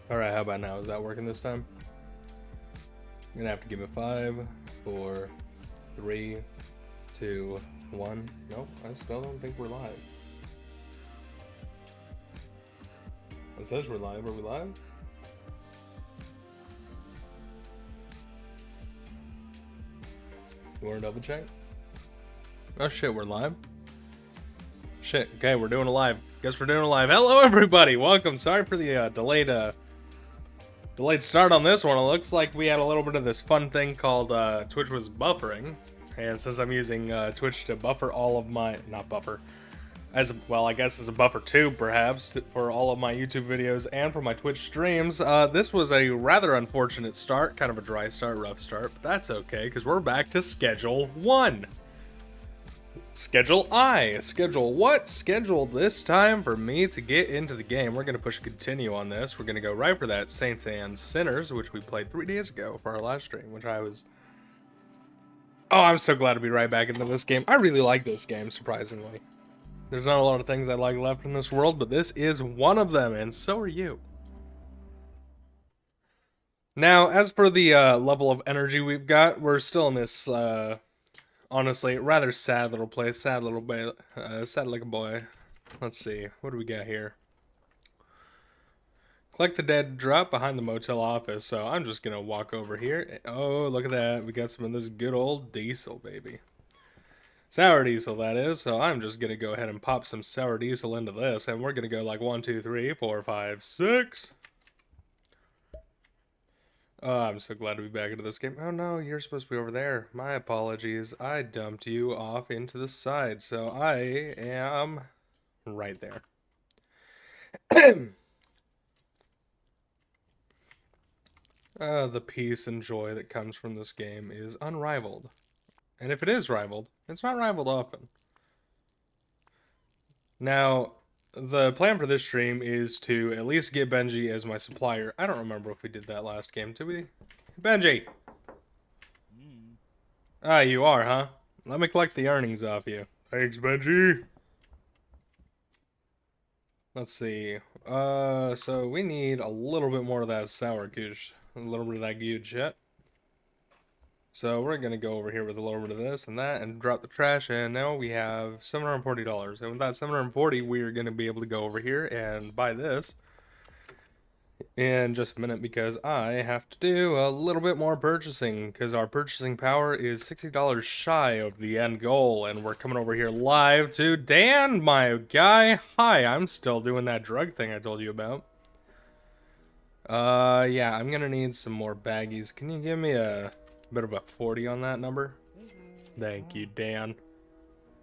Alright, how about now? Is that working this time? You're gonna have to give it 5, 4, 3, 2, 1. Nope, I still don't think we're live. It says we're live. Are we live? You wanna double check? Oh shit, we're live? Shit, okay, we're doing a live. Guess we're doing a live. Hello everybody, welcome. Sorry for the delayed start on this one. It looks like we had a little bit of this fun thing called Twitch was buffering. And since I'm using Twitch to buffer all of my, not buffer, as well, I guess as a buffer too, perhaps, for all of my YouTube videos and for my Twitch streams, this was a rather unfortunate start, kind of a dry start, rough start, but that's okay, because we're back to Schedule 1. Schedule I. Schedule what? Schedule this time for me to get into the game. We're going to push continue on this. We're going to go right for that Saints and Sinners, which we played 3 days ago for our last stream, which I was... Oh, I'm so glad to be right back into this game. I really like this game, surprisingly. There's not a lot of things I like left in this world, but this is one of them, and so are you. Now, as for the level of energy we've got, we're still in this... honestly, rather sad little place. Sad little boy. Sad like a boy. Let's see. What do we got here? Collect the dead drop behind the motel office. So I'm just going to walk over here. Oh, look at that. We got some of this good old diesel, baby. Sour diesel, that is. So I'm just going to go ahead and pop some sour diesel into this. And we're going to go like 1, 2, 3, 4, 5, 6. Oh, I'm so glad to be back into this game. Oh no, you're supposed to be over there. My apologies. I dumped you off into the side, so I am right there. The peace and joy that comes from this game is unrivaled. And if it is rivaled, it's not rivaled often. Now, the plan for this stream is to at least get Benji as my supplier. I don't remember if we did that last game, did we? Benji! Ah, you are, huh? Let me collect the earnings off you. Thanks, Benji! Let's see. So we need a little bit more of that sour gooch. A little bit of that good shit. So we're gonna go over here with a little bit of this and that and drop the trash, and now we have $740. And with that $740, we're gonna be able to go over here and buy this in just a minute, because I have to do a little bit more purchasing, because our purchasing power is $60 shy of the end goal, and we're coming over here live to Dan, my guy. Hi, I'm still doing that drug thing I told you about. Yeah, I'm gonna need some more baggies. Can you give me a bit of a 40 on that number? Thank you, Dan.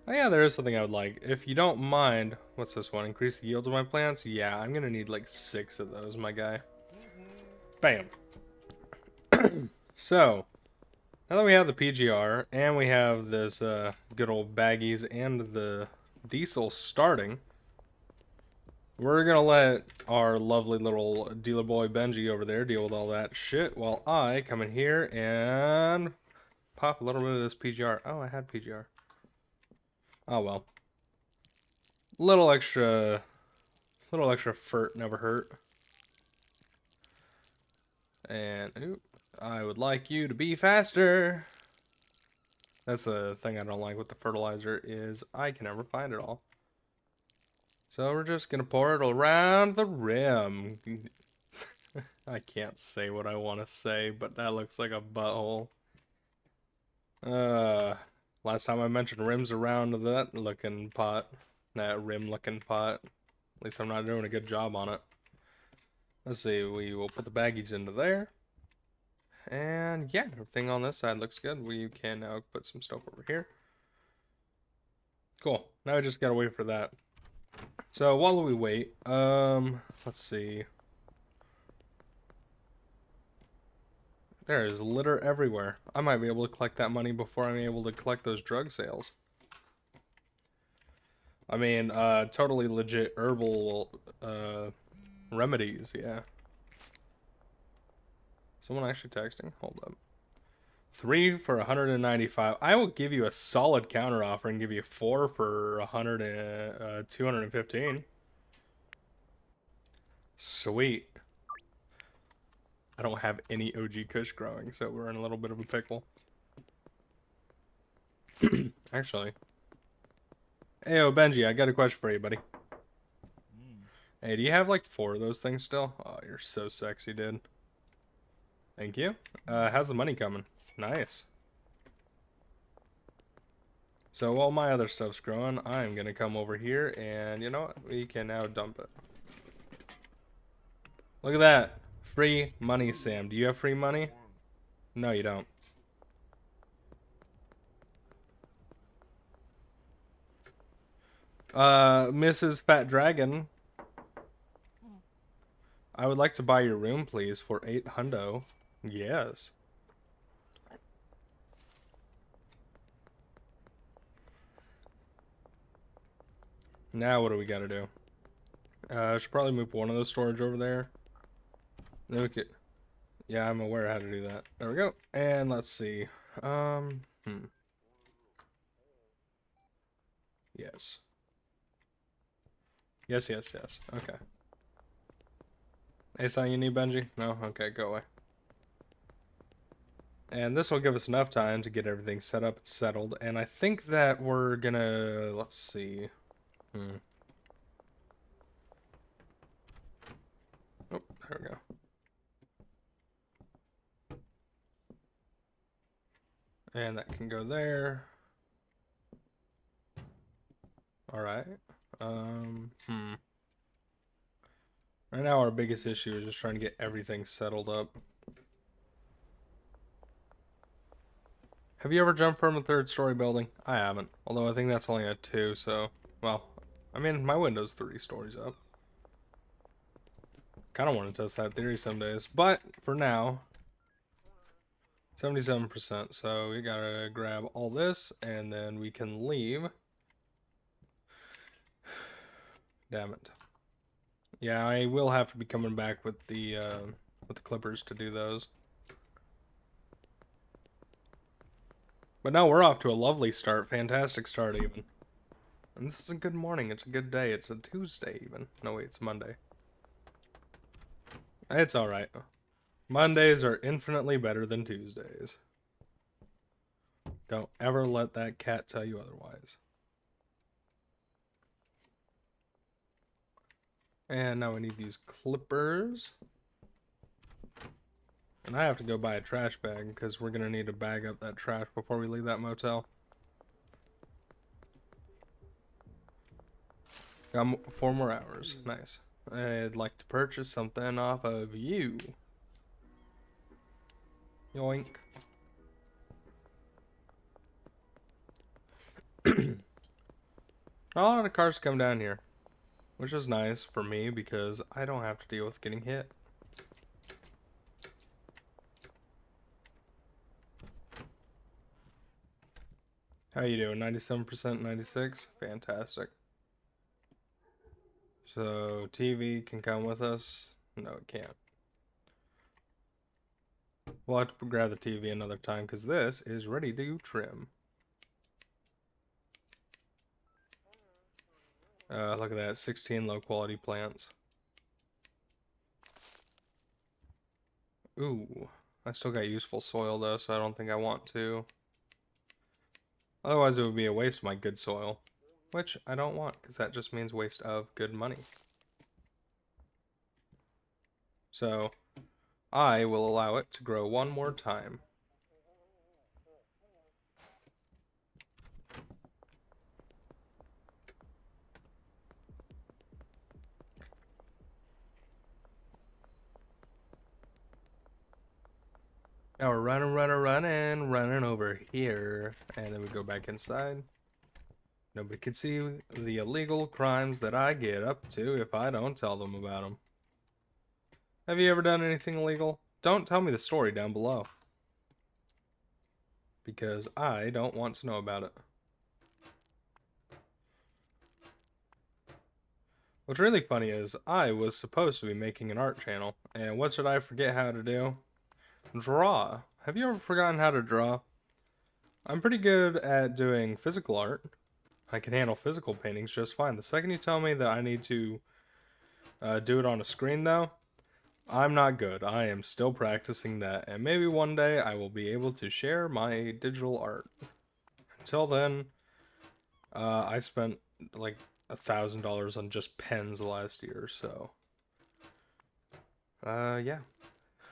Oh yeah, there is something I would like. If you don't mind, what's this one? Increase the yields of my plants? Yeah, I'm gonna need like 6 of those, my guy. Bam. So, now that we have the PGR, and we have this good old baggies and the diesel starting, we're gonna let our lovely little dealer boy Benji over there deal with all that shit, while I come in here and pop a little bit of this PGR. Oh, I had PGR. Oh well. Little extra furt never hurt. And oop, I would like you to be faster. That's the thing I don't like with the fertilizer, is I can never find it all. So we're just gonna pour it around the rim. I can't say what I want to say, but that looks like a butthole. Last time I mentioned rims around that looking pot. That rim looking pot. At least I'm not doing a good job on it. Let's see, we will put the baggies into there. And yeah, everything on this side looks good. We can now put some stuff over here. Cool. Now I just gotta wait for that. So while we wait, let's see. There is litter everywhere. I might be able to collect that money before I'm able to collect those drug sales. I mean, totally legit herbal, remedies, yeah. Someone actually texting? Hold up. 3 for 195. I will give you a solid counter offer and give you 4 for 215. Sweet. I don't have any OG Kush growing, so we're in a little bit of a pickle. Actually. Hey, Benji, I got a question for you, buddy. Hey, do you have like 4 of those things still? Oh, you're so sexy, dude. Thank you. How's the money coming? Nice. So while my other stuff's growing, I'm gonna come over here and you know what? We can now dump it. Look at that. Free money, Sam. Do you have free money? No, you don't. Mrs. Fat Dragon, I would like to buy your room, please, for 8 hundo. Yes. Now what do we gotta do? I should probably move one of those storage over there. Then we could... Yeah, I'm aware how to do that. There we go. And let's see. Yes. Yes, yes, yes. Okay. Hey, something you need, Benji? No? Okay, go away. And this will give us enough time to get everything set up and settled. And I think that we're gonna... Let's see. Oh, there we go. And that can go there. Alright. Right now our biggest issue is just trying to get everything settled up. Have you ever jumped from a 3rd-story building? I haven't. Although I think that's only a 2, so... Well, I mean, my window's 3 stories up. Kind of want to test that theory some days. But, for now... 77%, so we gotta grab all this, and then we can leave. Damn it. Yeah, I will have to be coming back with the clippers to do those. But no, we're off to a lovely start. Fantastic start, even. And this is a good morning. It's a good day. It's a Tuesday, even. No, wait, it's Monday. It's alright. Mondays are infinitely better than Tuesdays. Don't ever let that cat tell you otherwise. And now we need these clippers. And I have to go buy a trash bag because we're going to need to bag up that trash before we leave that motel. Got 4 more hours. Nice. I'd like to purchase something off of you. Yoink. A lot of cars come down here, which is nice for me because I don't have to deal with getting hit. How you doing? 97%, 96? Fantastic. So, TV can come with us? No, it can't. We'll have to grab the TV another time because this is ready to trim. Look at that, 16 low quality plants. Ooh, I still got useful soil though, so I don't think I want to. Otherwise it would be a waste of my good soil, which I don't want because that just means waste of good money. So, I will allow it to grow one more time. Now we're running over here. And then we go back inside. Nobody can see the illegal crimes that I get up to if I don't tell them about them. Have you ever done anything illegal? Don't tell me the story down below. Because I don't want to know about it. What's really funny is I was supposed to be making an art channel. And what should I forget how to do? Draw. Have you ever forgotten how to draw? I'm pretty good at doing physical art. I can handle physical paintings just fine. The second you tell me that I need to do it on a screen, though, I'm not good. I am still practicing that, and maybe one day I will be able to share my digital art. Until then, I spent like $1,000 on just pens last year, so yeah,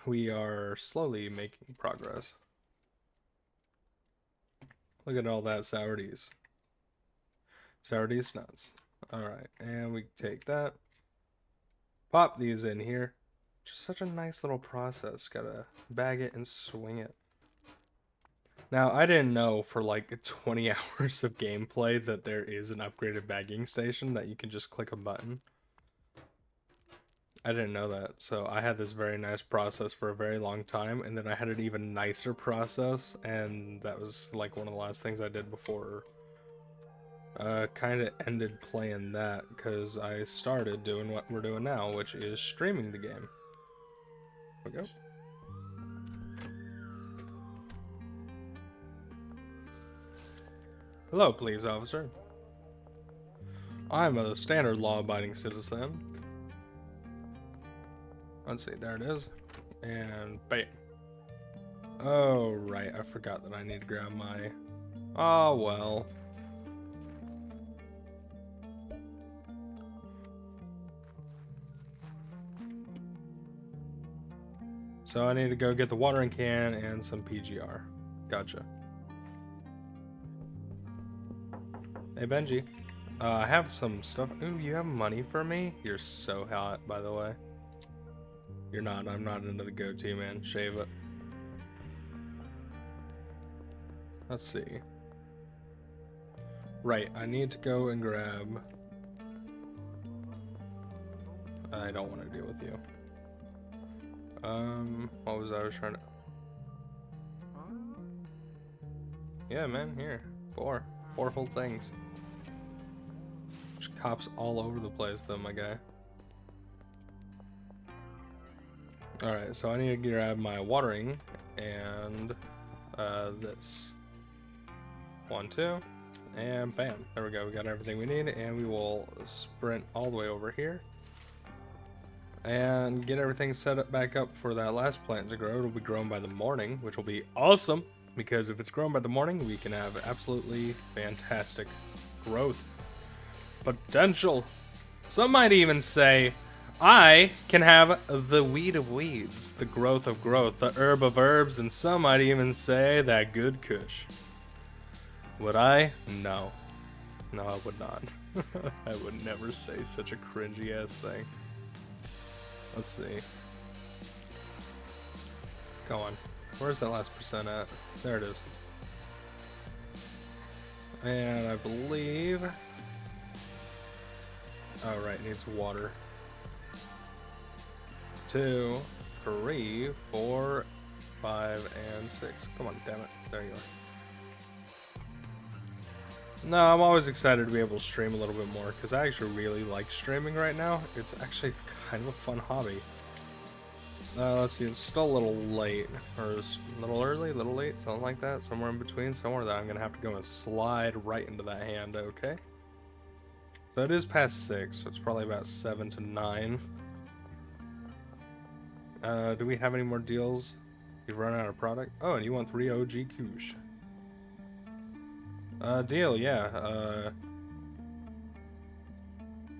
we are slowly making progress. Look at all that sourdies. Sourdies nuts. Alright, and we take that, pop these in here. Just such a nice little process. Gotta bag it and swing it. Now, I didn't know for like 20 hours of gameplay that there is an upgraded bagging station that you can just click a button. I didn't know that, so I had this very nice process for a very long time, and then I had an even nicer process, and that was like one of the last things I did before kind of ended playing that, because I started doing what we're doing now, which is streaming the game. There we go. Hello, police officer. I'm a standard law-abiding citizen. Let's see, there it is. And bam. Oh, right, I forgot that I need to grab my... Oh, well. So I need to go get the watering can and some PGR. Gotcha. Hey, Benji. I have some stuff. Ooh, you have money for me? You're so hot, by the way. You're not. I'm not into the goatee, man. Shave it. Let's see. Right, I need to go and grab... I don't want to deal with you. What was I was trying to... Yeah, man, here. Four full things. There's cops all over the place, though, my guy. Alright, so I need to grab my watering and this. 1, 2, and bam. There we go. We got everything we need, and we will sprint all the way over here and get everything set up back up for that last plant to grow. It'll be grown by the morning, which will be awesome, because if it's grown by the morning, we can have absolutely fantastic growth potential. Some might even say I can have the weed of weeds, the growth of growth, the herb of herbs, and some might even say that good kush. Would I? No. No, I would not. I would never say such a cringy ass thing. Let's see. Go on. Where's that last percent at? There it is. And I believe... Oh, right, needs water. 2, 3, 4, 5, and 6. Come on, damn it. There you are. No, I'm always excited to be able to stream a little bit more, because I actually really like streaming right now. It's actually kind of a fun hobby. Let's see, it's still a little late, or a little early, a little late, something like that, somewhere in between, somewhere that I'm going to have to go and slide right into that hand, okay? So it is past 6, so it's probably about 7 to 9. Do we have any more deals? You've run out of product? Oh, and you want 3 OG Kush. Deal, yeah,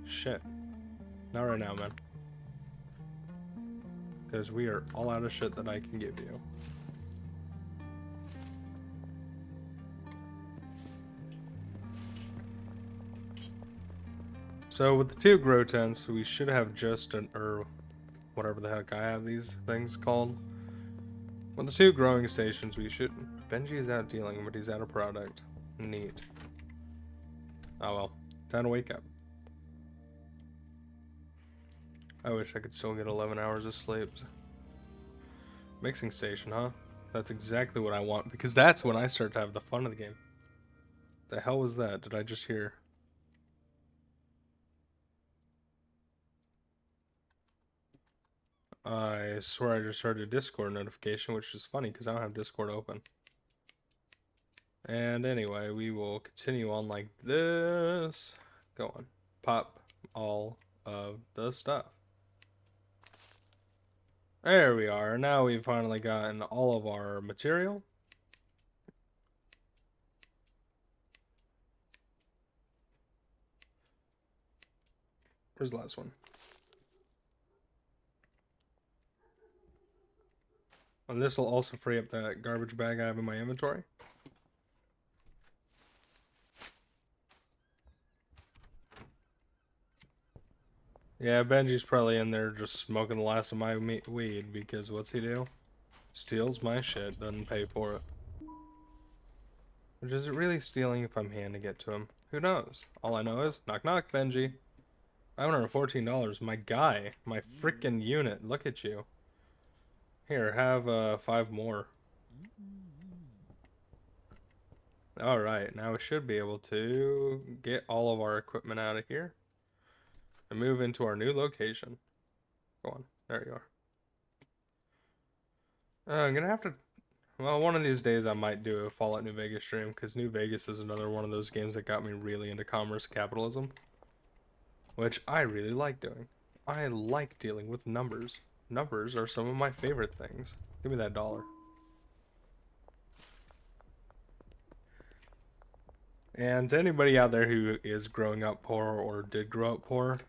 shit. Not right now, man. Because we are all out of shit that I can give you. So with the 2 grow tents, we should have just an, or whatever the heck I have these things called. With the 2 growing stations, we should... Benji is out dealing, but he's out of product. Neat. Oh well. Time to wake up. I wish I could still get 11 hours of sleep. Mixing station, huh? That's exactly what I want, because that's when I start to have the fun of the game. The hell was that? Did I just hear? I swear I just heard a Discord notification, which is funny because I don't have Discord open. And anyway, we will continue on like this. Go on. Pop all of the stuff. There we are. Now we've finally gotten all of our material. Where's the last one? And this will also free up that garbage bag I have in my inventory. Yeah, Benji's probably in there just smoking the last of my weed because what's he do? Steals my shit, doesn't pay for it. Which is it really stealing if I'm handing it to him? Who knows? All I know is, knock knock, Benji. $514, my guy, my frickin' unit, look at you. Here, have 5 more. Alright, now we should be able to get all of our equipment out of here and move into our new location. Go on, there you are. I'm gonna have to, well, one of these days I might do a Fallout New Vegas stream, because New Vegas is another one of those games that got me really into commerce capitalism, which I really like doing. I like dealing with numbers. Numbers are some of my favorite things. Give me that dollar. And to anybody out there who is growing up poor or did grow up poor,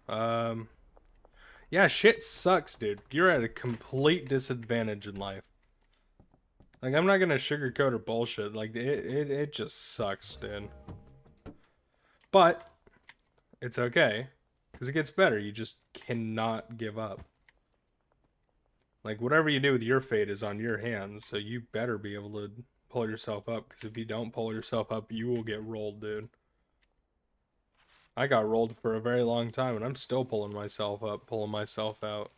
yeah, shit sucks, dude. You're at a complete disadvantage in life. Like, I'm not gonna sugarcoat or bullshit. Like, it just sucks, dude. But it's okay, because it gets better. You just cannot give up. Like, whatever you do with your fate is on your hands, so you better be able to pull yourself up, because if you don't pull yourself up, you will get rolled, dude. I got rolled for a very long time, and I'm still pulling myself up, pulling myself out.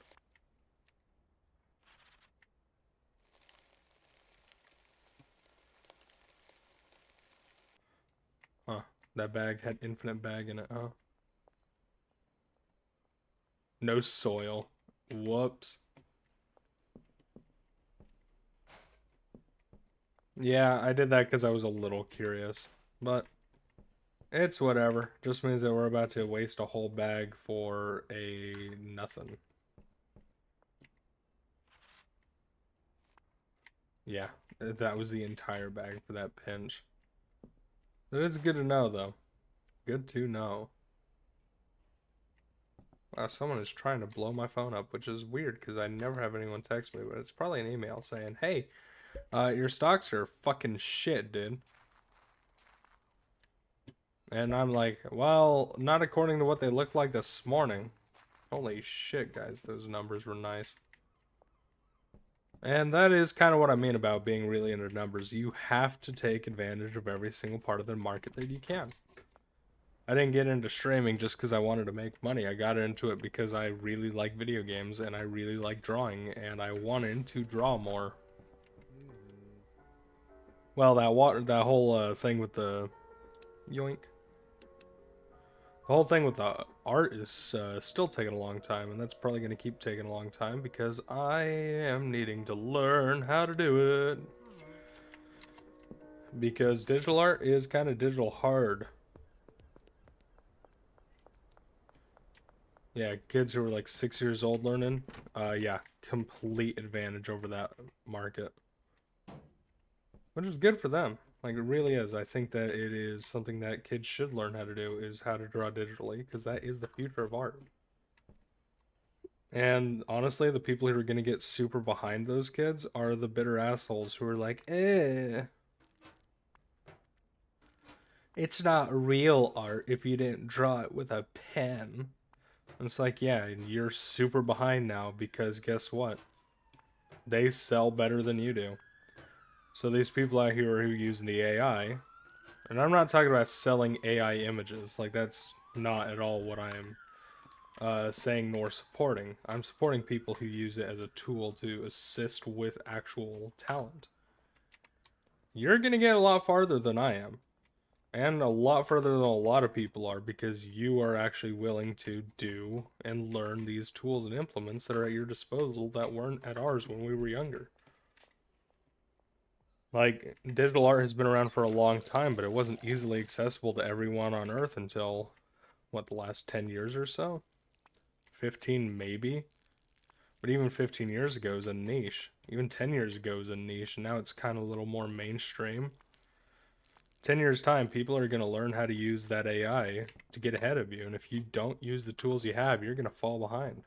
Huh. That bag had infinite bag in it, huh? No soil. Whoops. Yeah, I did that because I was a little curious. But it's whatever. Just means that we're about to waste a whole bag for a nothing. Yeah, that was the entire bag for that pinch. It is good to know, though. Good to know. Wow, someone is trying to blow my phone up, which is weird because I never have anyone text me, but it's probably an email saying, hey, your stocks are fucking shit, dude. And I'm like, well, not according to what they looked like this morning. Holy shit, guys, those numbers were nice. And that is kind of what I mean about being really into numbers. You have to take advantage of every single part of the market that you can. I didn't get into streaming just because I wanted to make money. I got into it because I really like video games and I really like drawing and I wanted to draw more. Well, that whole thing with the yoink. The whole thing with the art is still taking a long time, and that's probably going to keep taking a long time because I am needing to learn how to do it. Because digital art is kind of digital hard. Yeah, kids who are like 6 years old learning, yeah, complete advantage over that market. Which is good for them. Like, it really is. I think that it is something that kids should learn how to do, is how to draw digitally, because that is the future of art. And honestly, the people who are going to get super behind those kids are the bitter assholes who are like, it's not real art if you didn't draw it with a pen. And it's like, yeah, you're super behind now because guess what? They sell better than you do. So these people out here who use the AI, and I'm not talking about selling AI images, like that's not at all what I am saying nor supporting. I'm supporting people who use it as a tool to assist with actual talent. You're gonna get a lot farther than I am. And a lot further than a lot of people are because you are actually willing to do and learn these tools and implements that are at your disposal that weren't at ours when we were younger. Like, digital art has been around for a long time, but it wasn't easily accessible to everyone on Earth until, what, the last 10 years or so? 15 maybe? But even 15 years ago was a niche. Even 10 years ago was a niche, and now it's kind of a little more mainstream. 10 years time, people are going to learn how to use that AI to get ahead of you, and if you don't use the tools you have, you're going to fall behind.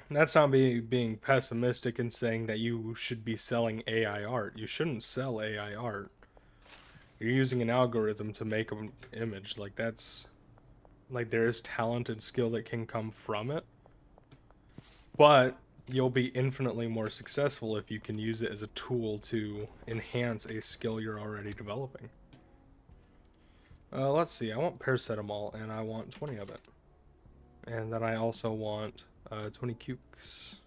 And that's not being pessimistic and saying that you should be selling AI art. You shouldn't sell AI art. You're using an algorithm to make an image. Like, that's... Like, there is talent and skill that can come from it. But you'll be infinitely more successful if you can use it as a tool to enhance a skill you're already developing. Let's see. I want paracetamol, and I want 20 of it. And then I also want 20 cukes.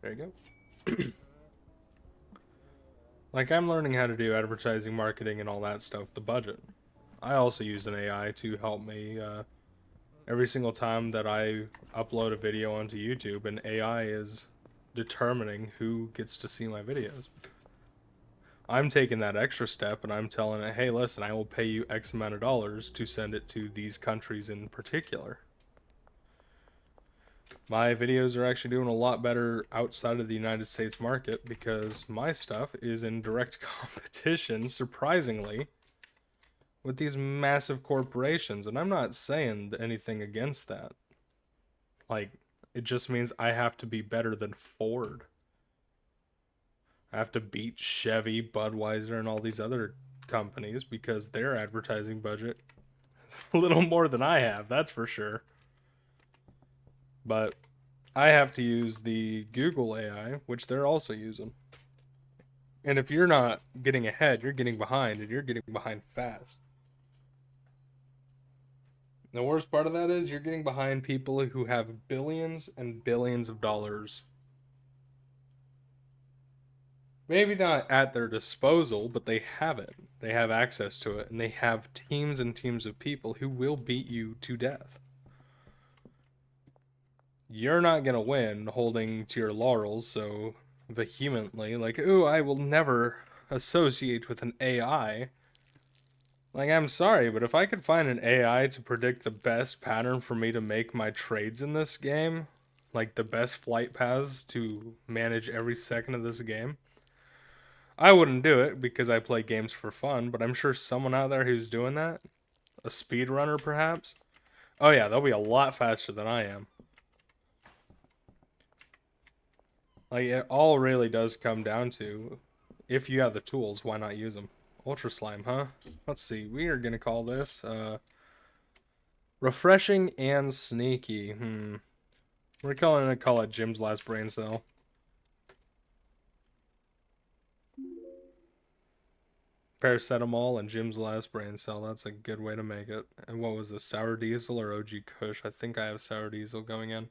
There you go. Like, I'm learning how to do advertising, marketing, and all that stuff, the budget. I also use an AI to help me every single time that I upload a video onto YouTube, and AI is determining who gets to see my videos. I'm taking that extra step and I'm telling it, hey, listen, I will pay you X amount of dollars to send it to these countries in particular. My videos are actually doing a lot better outside of the United States market because my stuff is in direct competition, surprisingly, with these massive corporations. And I'm not saying anything against that. Like, it just means I have to be better than Ford. I have to beat Chevy, Budweiser, and all these other companies because their advertising budget is a little more than I have, that's for sure. But I have to use the Google AI, which they're also using. And if you're not getting ahead, you're getting behind, and you're getting behind fast. The worst part of that is you're getting behind people who have billions and billions of dollars. Maybe not at their disposal, but they have it. They have access to it, and they have teams and teams of people who will beat you to death. You're not gonna win holding to your laurels so vehemently, like, ooh, I will never associate with an AI. Like, I'm sorry, but if I could find an AI to predict the best pattern for me to make my trades in this game, like the best flight paths to manage every second of this game, I wouldn't do it because I play games for fun, but I'm sure someone out there who's doing that, a speedrunner perhaps, oh yeah, they'll be a lot faster than I am. Like, it all really does come down to, if you have the tools, why not use them? Ultra Slime, huh? Let's see, we are gonna call this, refreshing and sneaky. We're gonna call it Jim's last brain cell. Paracetamol and Jim's last brain cell. That's a good way to make it. And what was this? Sour Diesel or OG Kush? I think I have Sour Diesel going in.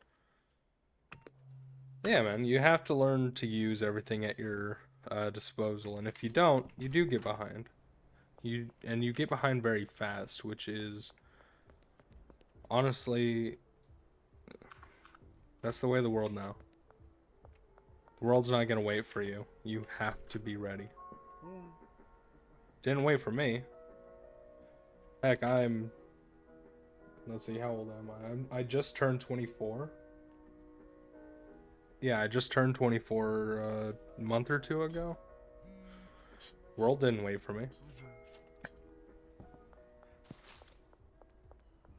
Yeah, man. You have to learn to use everything at your disposal. And if you don't, you do get behind. You get behind very fast, which is honestly, that's the way of the world now. The world's not gonna wait for you. You have to be ready. Didn't wait for me. Heck, let's see, how old am I? I just turned 24. Yeah, I just turned 24 a month or two ago. World didn't wait for me.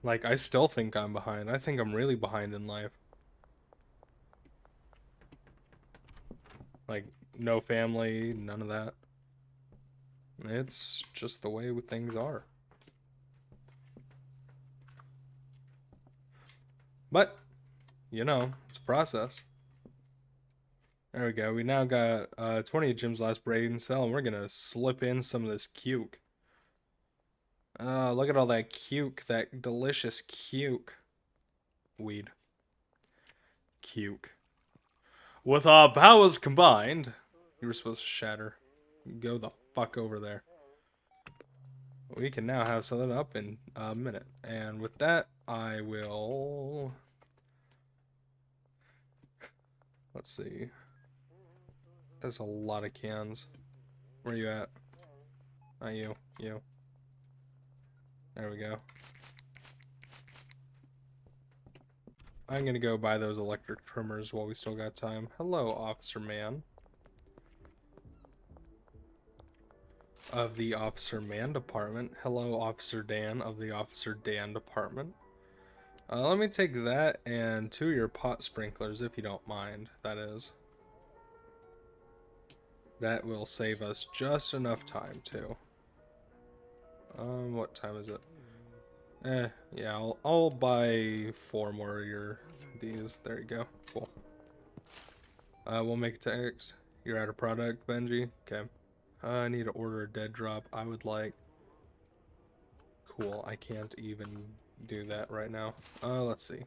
Like, I still think I'm behind. I think I'm really behind in life. Like, no family, none of that. It's just the way things are. But, you know, it's a process. There we go. We now got 20 of Jim's last brain cell, and we're gonna slip in some of this cuke. Look at all that cuke, that delicious cuke. Weed. Cuke. With our powers combined, you were supposed to shatter. Go the fuck over there. We can now have something up in a minute. And with that, I will... Let's see. That's a lot of cans. Where are you at? Not you. You. There we go. I'm gonna go buy those electric trimmers while we still got time. Hello, Officer Man. Of the Officer Man Department. Hello, Officer Dan of the Officer Dan Department. Let me take that and 2 of your pot sprinklers, if you don't mind, that is. That will save us just enough time, too. What time is it? Yeah, I'll buy 4 more of these. There you go. Cool. We'll make a text. You're out of product, Benji? Okay. I need to order a dead drop. I would like... Cool, I can't even do that right now. Let's see.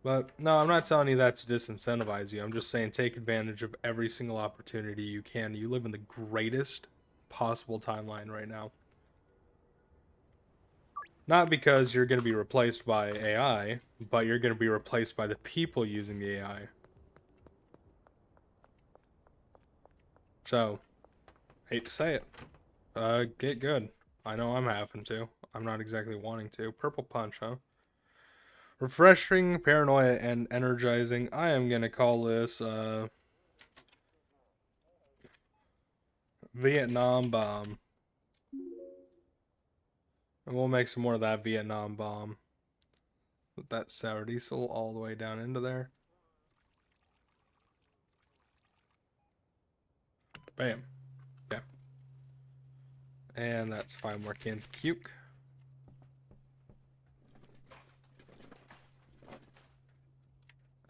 But, no, I'm not telling you that to disincentivize you. I'm just saying take advantage of every single opportunity you can. You live in the greatest possible timeline right now. Not because you're going to be replaced by AI, but you're going to be replaced by the people using the AI. So, hate to say it. Get good. I know I'm having to. I'm not exactly wanting to. Purple punch, huh? Refreshing, paranoia, and energizing. I am gonna call this, Vietnam bomb. And we'll make some more of that Vietnam bomb. Put that sour diesel all the way down into there. Bam. Okay. And that's 5 more cans of puke.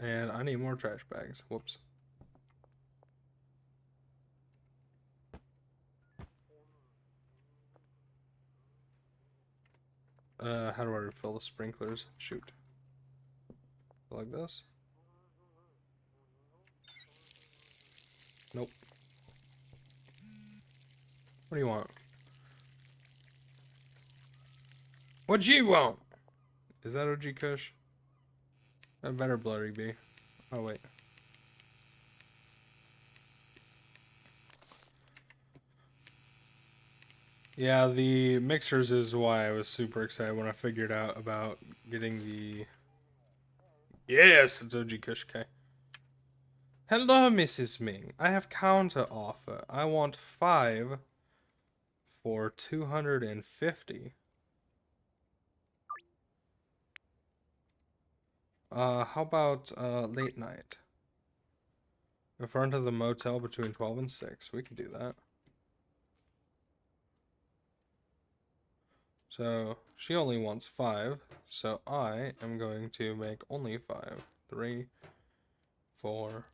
And I need more trash bags. Whoops. How do I refill the sprinklers? Shoot. Like this? Nope. What do you want? What you want? Is that OG Kush? That better blurry be. Oh, wait. Yeah, the mixers is why I was super excited when I figured out about getting the... Yes, it's OG Kush K. Hello, Mrs. Ming. I have counter offer. I want 5 for 250. How about late night? In front of the motel between 12 and 6. We can do that. So, she only wants 5. So, I am going to make only 5. 3, 4,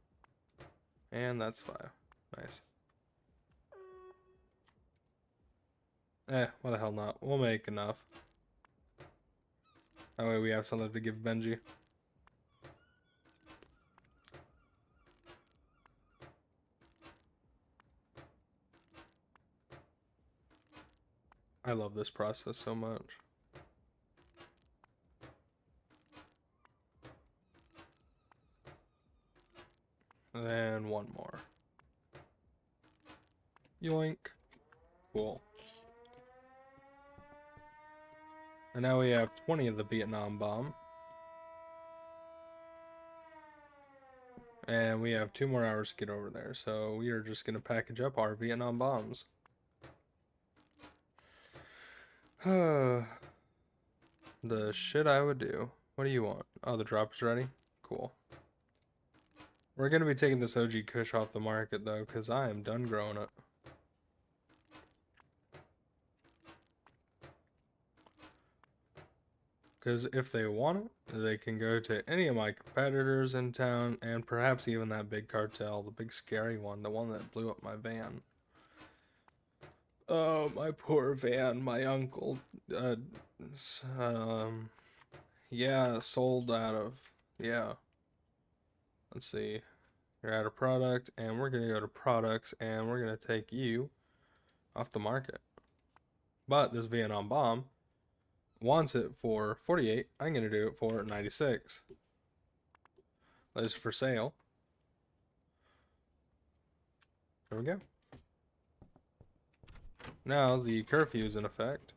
and that's 5. Nice. Why the hell not? We'll make enough. That way we have something to give Benji. I love this process so much. And then 1 more. Yoink. Cool. And now we have 20 of the Vietnam bomb. And we have 2 more hours to get over there. So we are just going to package up our Vietnam bombs. The shit I would do. What do you want? Oh, the drop is ready? Cool. We're going to be taking this OG Kush off the market, though, because I am done growing it. Because if they want it, they can go to any of my competitors in town, and perhaps even that big cartel, the big scary one, the one that blew up my van. Oh, my poor van, my uncle, yeah, sold out of, yeah. Let's see, you're out of product, and we're gonna go to products, and we're gonna take you off the market. But this Vietnam bomb wants it for 48, I'm gonna do it for 96. That is for sale. There we go. Now the curfew is in effect.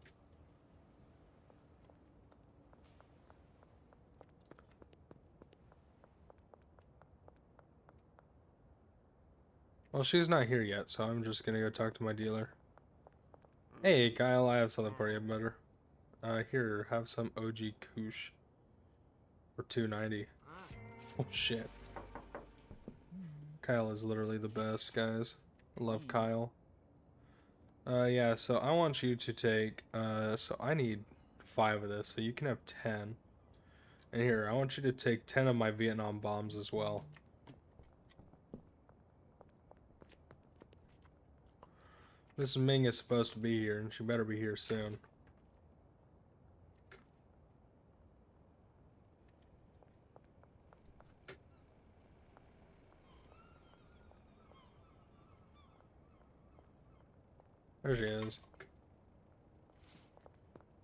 Well, she's not here yet, so I'm just gonna go talk to my dealer. Hey, Kyle, I have something for you, better. Here, have some OG Koosh for 290. Oh shit. Kyle is literally the best, guys. Love Kyle. Yeah, so I want you to take, so I need 5 of this, so you can have 10. And here, I want you to take 10 of my Vietnam bombs as well. Miss Ming is supposed to be here, and she better be here soon. There she is.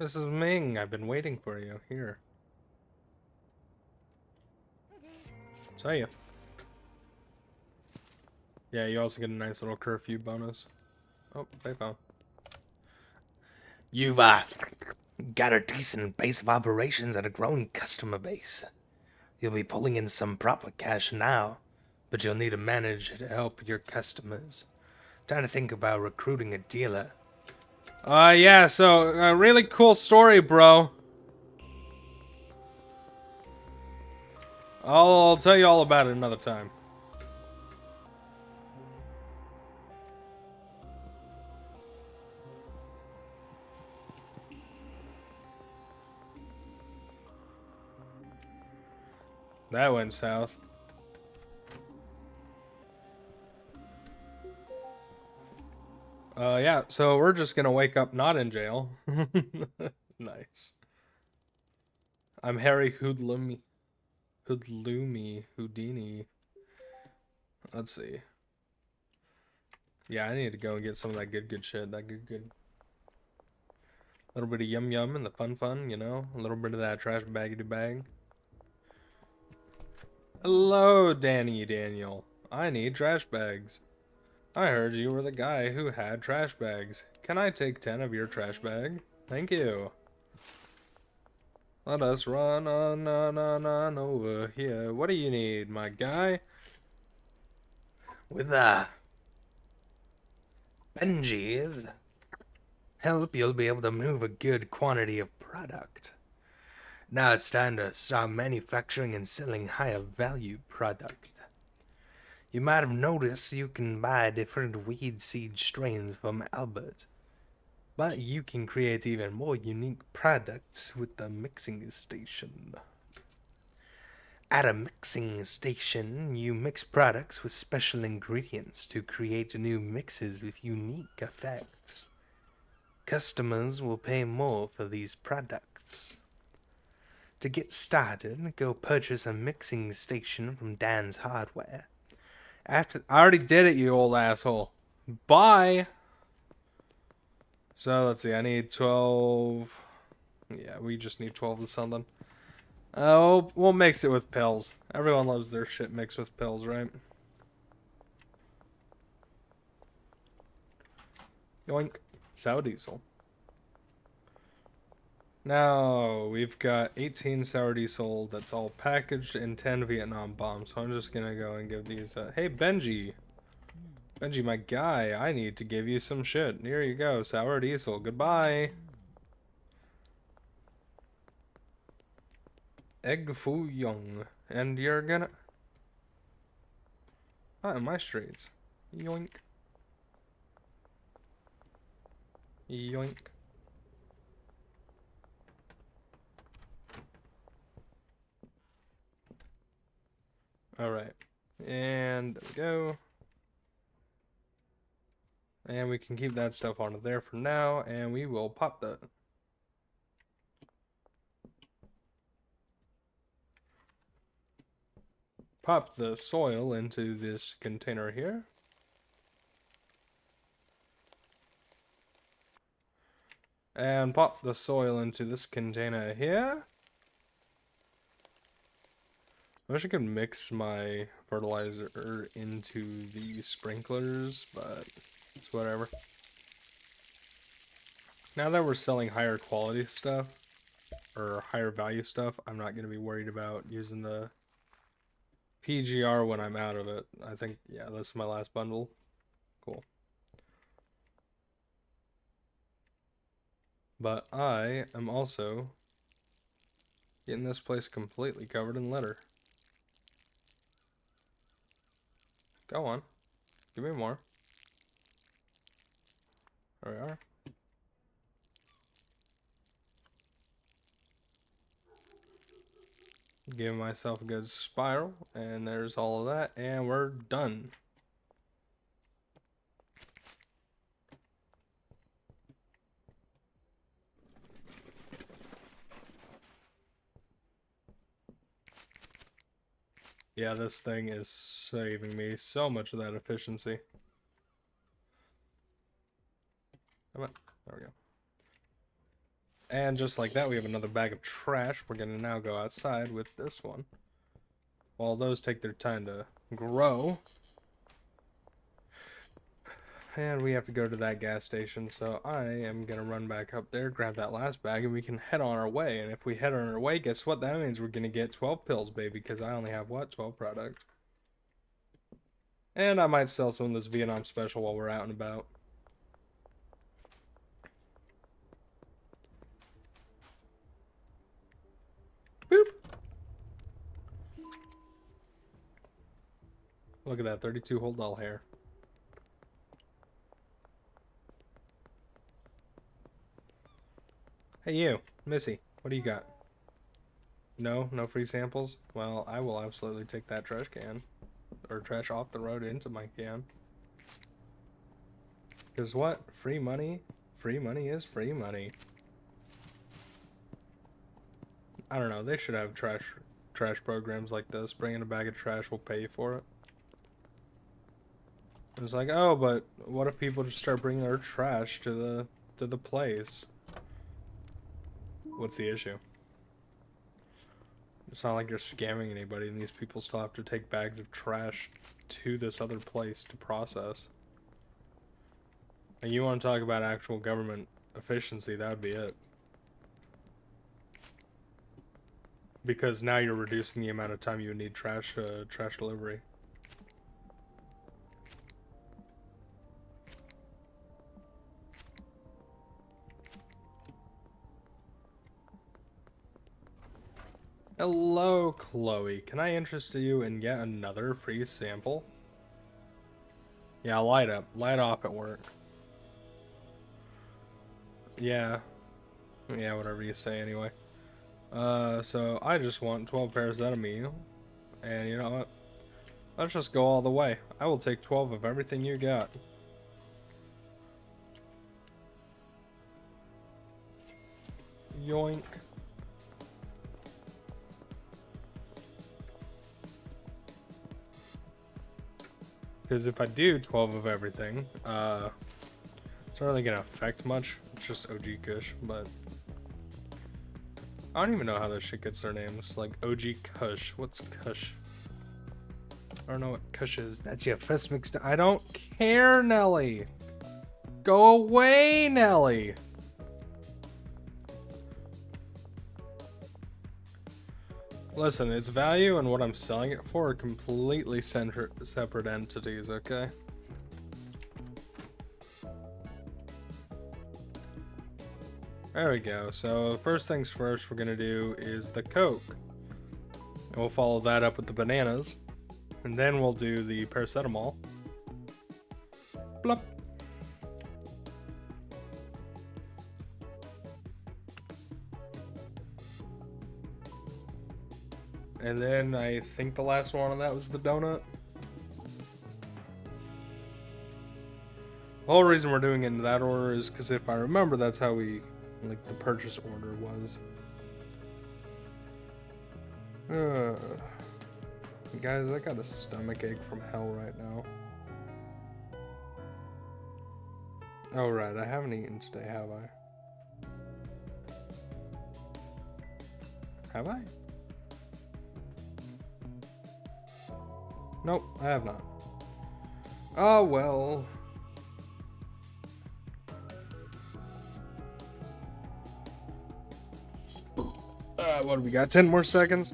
Mrs. Ming, I've been waiting for you. Here. Saw you. Yeah, you also get a nice little curfew bonus. Oh, payphone. You've got a decent base of operations and a growing customer base. You'll be pulling in some proper cash now, but you'll need a manager to help your customers. Trying to think about recruiting a dealer. Yeah, so, really cool story, bro. I'll tell you all about it another time. That went south. Yeah, so we're just gonna wake up not in jail. Nice. I'm Harry Houdloomy. Houdini. Let's see. Yeah, I need to go and get some of that good shit. That good. A little bit of yum and the fun, you know? A little bit of that trash baggity bag. Hello, Danny Daniel. I need trash bags. I heard you were the guy who had trash bags. Can I take 10 of your trash bag? Thank you. Let us run on over here. What do you need, my guy? With Benji's help, you'll be able to move a good quantity of product. Now it's time to start manufacturing and selling higher value product. You might have noticed you can buy different weed seed strains from Albert, but you can create even more unique products with the mixing station. At a mixing station, you mix products with special ingredients to create new mixes with unique effects. Customers will pay more for these products. To get started, go purchase a mixing station from Dan's Hardware. I already did it, you old asshole. Bye. So let's see. I need 12. Yeah, we just need 12 of something. Oh, we'll mix it with pills. Everyone loves their shit mixed with pills, right? Yoink. Sour diesel. Now, we've got 18 sour diesel that's all packaged in 10 Vietnam bombs. So I'm just gonna go and give these, hey, Benji. Benji, my guy, I need to give you some shit. Here you go, sour diesel. Goodbye. Egg Foo Young. And you're gonna... Not in my streets. Yoink. Yoink. Alright. And there we go. And we can keep that stuff on there for now, and we will pop that. Pop the soil into this container here. And pop the soil into this container here. I wish I could mix my fertilizer into the sprinklers, but it's whatever. Now that we're selling higher quality stuff, or higher value stuff, I'm not going to be worried about using the PGR when I'm out of it. I think, yeah, that's my last bundle. But I am also getting this place completely covered in litter. Go on. Give me more. There we are. Give myself a good spiral, and there's all of that, and we're done. Yeah, this thing is saving me so much of that efficiency. Come on. There we go. And just like that, we have another bag of trash. We're going to now go outside with this one. While those take their time to grow. And we have to go to that gas station, so I am going to run back up there, grab that last bag, and we can head on our way. And if we head on our way, guess what? That means we're going to get 12 pills, baby, because I only have, what, 12 product. And I might sell some of this Vietnam special while we're out and about. Boop! Look at that, 32 whole doll hair. Hey you, Missy, what do you got? No free samples? Well, I will absolutely take that trash can. Or trash off the road into my can. Because what? Free money? Free money is free money. I don't know, they should have trash programs like this. Bring in a bag of trash, we'll pay you for it. It's like, oh, but what if people just start bringing their trash to the place? What's the issue? It's not like you're scamming anybody, and these people still have to take bags of trash to this other place to process. And you want to talk about actual government efficiency, that would be it. Because now you're reducing the amount of time you would need trash delivery. Hello, Chloe. Can I interest you in yet another free sample? Yeah, light up. Light off at work. Yeah. Yeah, whatever you say anyway. So I just want 12 pairs out of me. And you know what? Let's just go all the way. I will take 12 of everything you got. Yoink. Because if I do 12 of everything, it's not really gonna affect much. It's just OG Kush, but I don't even know how this shit gets their names. Like OG Kush. What's Kush? I don't know what Kush is. That's your fist mixed. I don't care, Nelly. Go away, Nelly. Listen, its value and what I'm selling it for are completely separate entities, okay? There we go. So first things first we're gonna do is the Coke. And we'll follow that up with the bananas. And then we'll do the paracetamol. Blup. And then I think the last one on that was the donut. The whole reason we're doing it in that order is because if I remember, that's how we, like, the purchase order was. Guys, I got a stomach ache from hell right now. Oh, right, I haven't eaten today, have I? Have I? Nope, I have not. Oh, well. What do we got? 10 more seconds?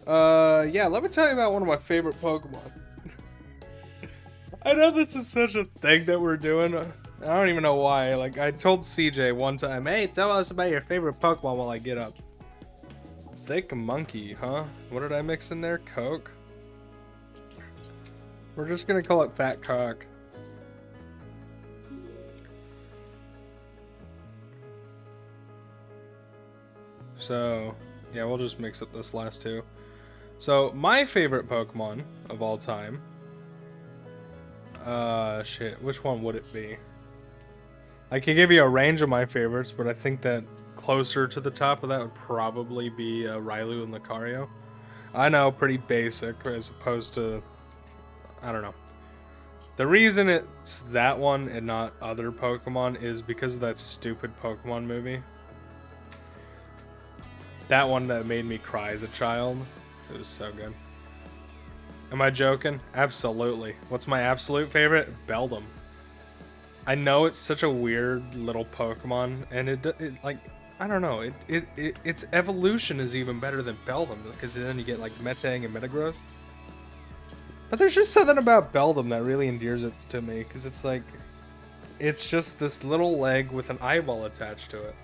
Yeah, let me tell you about one of my favorite Pokemon. I know this is such a thing that we're doing, I don't even know why. Like, I told CJ one time, hey, tell us about your favorite Pokemon while I get up. Thick monkey, huh? What did I mix in there? Coke? We're just gonna call it Fat Cock. So, yeah, we'll just mix up this last two. So, my favorite Pokemon of all time. Shit, which one would it be? I could give you a range of my favorites, but I think that closer to the top of that would probably be Railu and Lucario. I know, pretty basic as opposed to, I don't know. The reason it's that one and not other Pokemon is because of that stupid Pokemon movie. That one that made me cry as a child. It was so good. Am I joking? Absolutely. What's my absolute favorite? Beldum. I know it's such a weird little Pokemon, and it like, I don't know, its evolution is even better than Beldum, because then you get like Metang and Metagross. But there's just something about Beldum that really endears it to me, because it's like, it's just this little leg with an eyeball attached to it.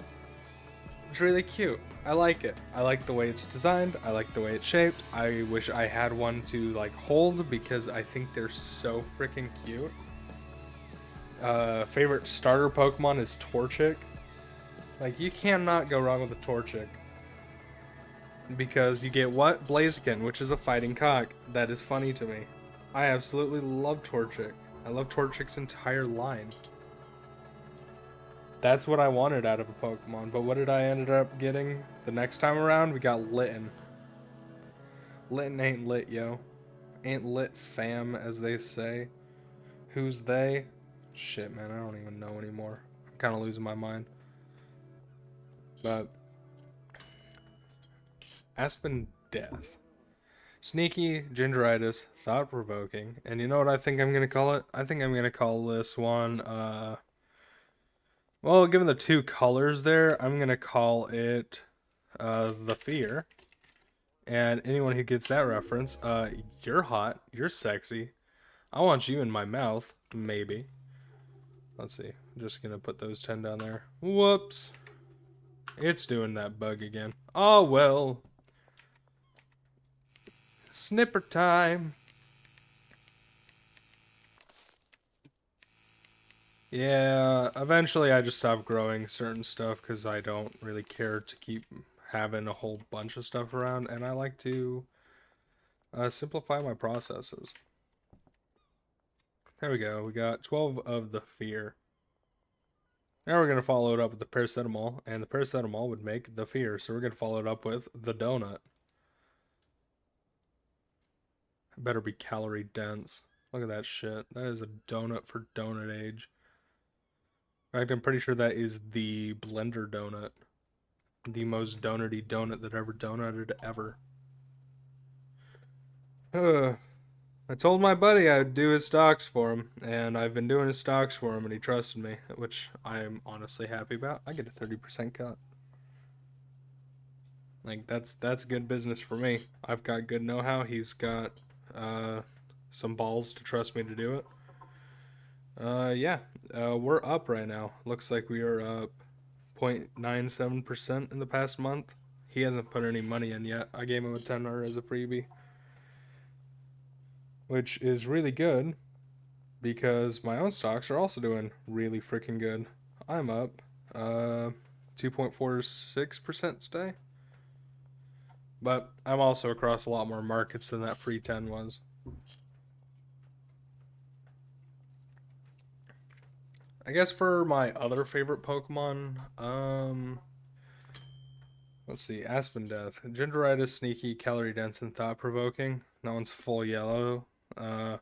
It's really cute. I like it. I like the way it's designed. I like the way it's shaped. I wish I had one to like hold because I think they're so freaking cute. Favorite starter Pokemon is Torchic. Like, you cannot go wrong with a Torchic. Because you get what? Blaziken, which is a fighting cock. That is funny to me. I absolutely love Torchic. I love Torchic's entire line. That's what I wanted out of a Pokemon, but what did I end up getting? The next time around, we got Litten. Litten ain't lit, yo. Ain't lit, fam, as they say. Who's they? Shit, man, I don't even know anymore. I'm kind of losing my mind. But Aspen Death. Sneaky, gingeritis, thought-provoking. And you know what I think I'm going to call it? I think I'm going to call this one, well, given the two colors there, I'm going to call it The Fear. And anyone who gets that reference, you're hot, you're sexy. I want you in my mouth, maybe. Let's see. I'm just going to put those 10 down there. Whoops. It's doing that bug again. Oh, well. Snipper time. Yeah, eventually I just stopped growing certain stuff because I don't really care to keep having a whole bunch of stuff around, and I like to simplify my processes. There we go. We got 12 of the fear. Now we're going to follow it up with the paracetamol, and the paracetamol would make the fear, so we're going to follow it up with the donut. It better be calorie dense. Look at that shit. That is a donut for donut age. In fact, I'm pretty sure that is the blender donut. The most donut-y donut that ever donuted ever. I told my buddy I'd do his stocks for him, and I've been doing his stocks for him, and he trusted me, which I'm honestly happy about. I get a 30% cut. Like, that's good business for me. I've got good know-how. He's got some balls to trust me to do it. Yeah, we're up right now. Looks like we are up 0.97% in the past month. He hasn't put any money in yet. I gave him a $10 as a freebie, which is really good because my own stocks are also doing really freaking good. I'm up 2.46% today, but I'm also across a lot more markets than that free 10 was. I guess for my other favorite Pokemon, let's see, Aspen Death, Gingeritis, Sneaky, Calorie Dense, and Thought Provoking. That one's full yellow. I'm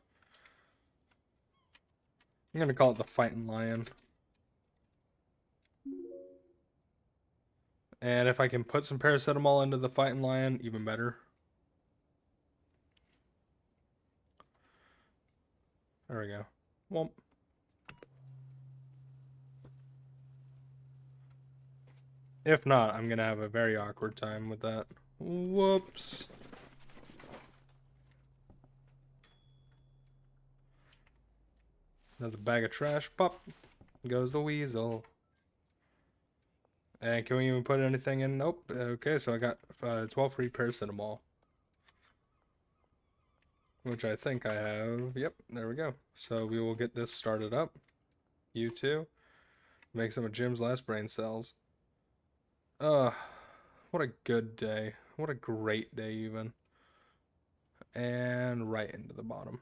gonna call it the Fighting Lion. And if I can put some paracetamol into the Fighting Lion, even better. There we go. Well, if not, I'm gonna have a very awkward time with that. Whoops. Another bag of trash. Pop. Goes the weasel. And can we even put anything in? Nope. Okay, so I got 12 free paracetamol. Which I think I have. Yep, there we go. So we will get this started up. You too. Make some of Jim's last brain cells. What a good day. What a great day, even. And right into the bottom.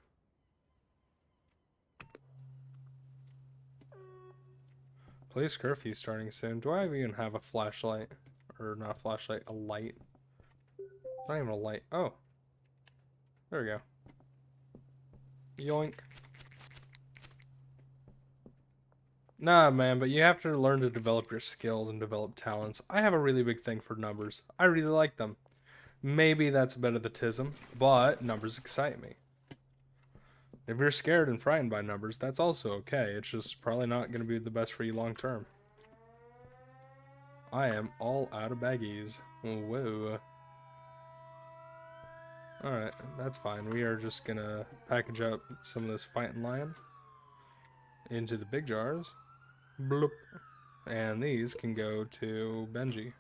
Police curfew starting soon. Do I even have a flashlight? Or not a flashlight, a light. Not even a light. Oh. There we go. Yoink. Nah, man, but you have to learn to develop your skills and develop talents. I have a really big thing for numbers. I really like them. Maybe that's a bit of the tism, but numbers excite me. If you're scared and frightened by numbers, that's also okay. It's just probably not going to be the best for you long term. I am all out of baggies. Whoa. Alright, that's fine. We are just going to package up some of this fighting lion into the big jars. Bloop. And these can go to Benji.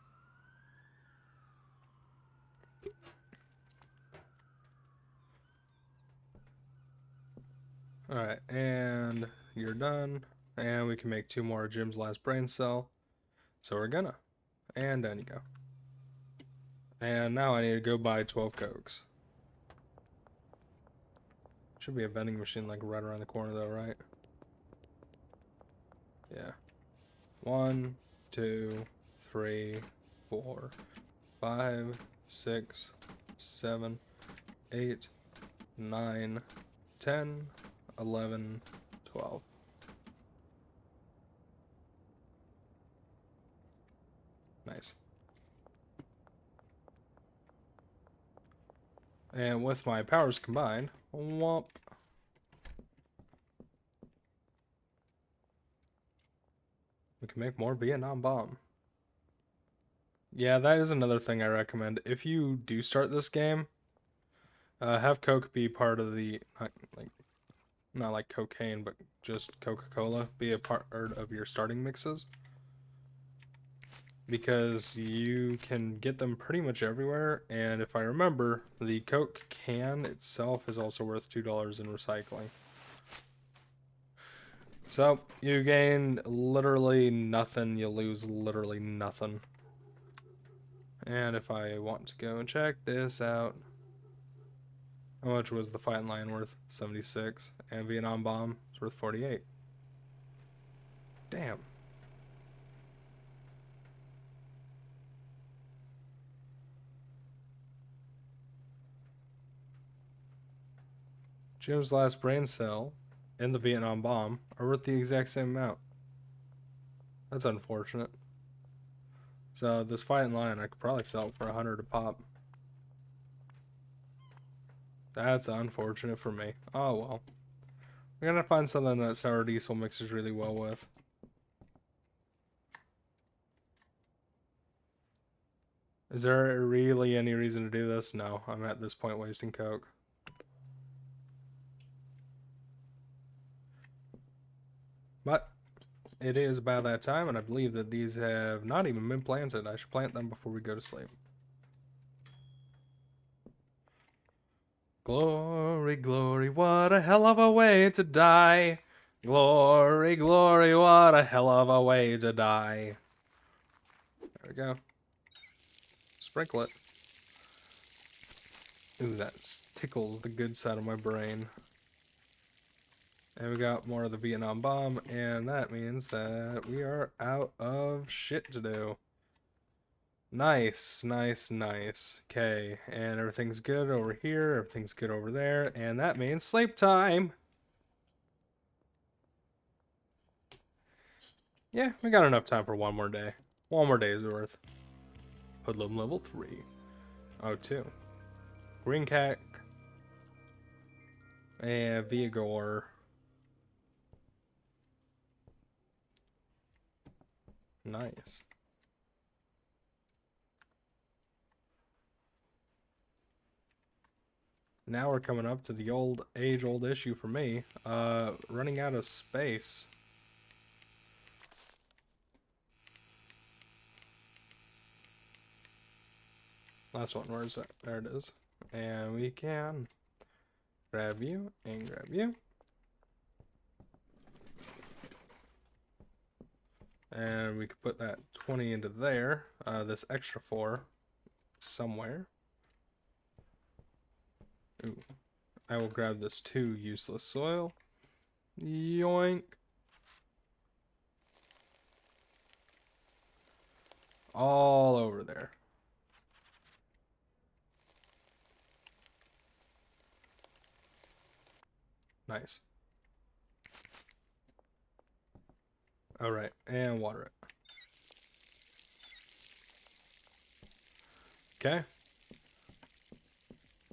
Alright, and you're done. And we can make 2 more Jim's last brain cell. So we're gonna. And down you go. And now I need to go buy 12 Cokes. Should be a vending machine like right around the corner though, right? Yeah. 1, 2, 3, 4, 5, 6, 7, 8, 9, 10, 11, 12. Nice. And with my powers combined, womp. We can make more Vietnam bomb. Yeah, that is another thing I recommend. If you do start this game, have Coke be part of the not like cocaine, but just Coca-Cola be a part of your starting mixes. Because you can get them pretty much everywhere, and if I remember, the Coke can itself is also worth $2 in recycling. So, you gain literally nothing, you lose literally nothing. And if I want to go and check this out, how much was the Fighting Lion worth? 76. And Vietnam Bomb is worth 48. Damn. Jim's last brain cell and the Vietnam Bomb are worth the exact same amount. That's unfortunate. So this Fighting Lion, I could probably sell it for 100 a pop. That's unfortunate for me. Oh well. We're gonna find something that sour diesel mixes really well with. Is there really any reason to do this? No, I'm at this point wasting Coke. But it is about that time, and I believe that these have not even been planted. I should plant them before we go to sleep. Glory, glory, what a hell of a way to die. Glory, glory, what a hell of a way to die. There we go. Sprinkle it. Ooh, that tickles the good side of my brain. And we got more of the Vietnam Bomb, and that means that we are out of shit to do. Nice, nice, nice. Okay, and everything's good over here, everything's good over there, and that means sleep time! Yeah, we got enough time for one more day. One more day's worth. Hoodlum level 3. Oh, 2. Green Cat. And Vigor. Nice. Now we're coming up to the age-old issue for me. Running out of space. Last one, where is it? There it is. And we can grab you and grab you. And we could put that 20 into there. This extra 4 somewhere. Ooh. I will grab this 2 useless soil. Yoink. All over there. Nice. Alright, and water it. Okay.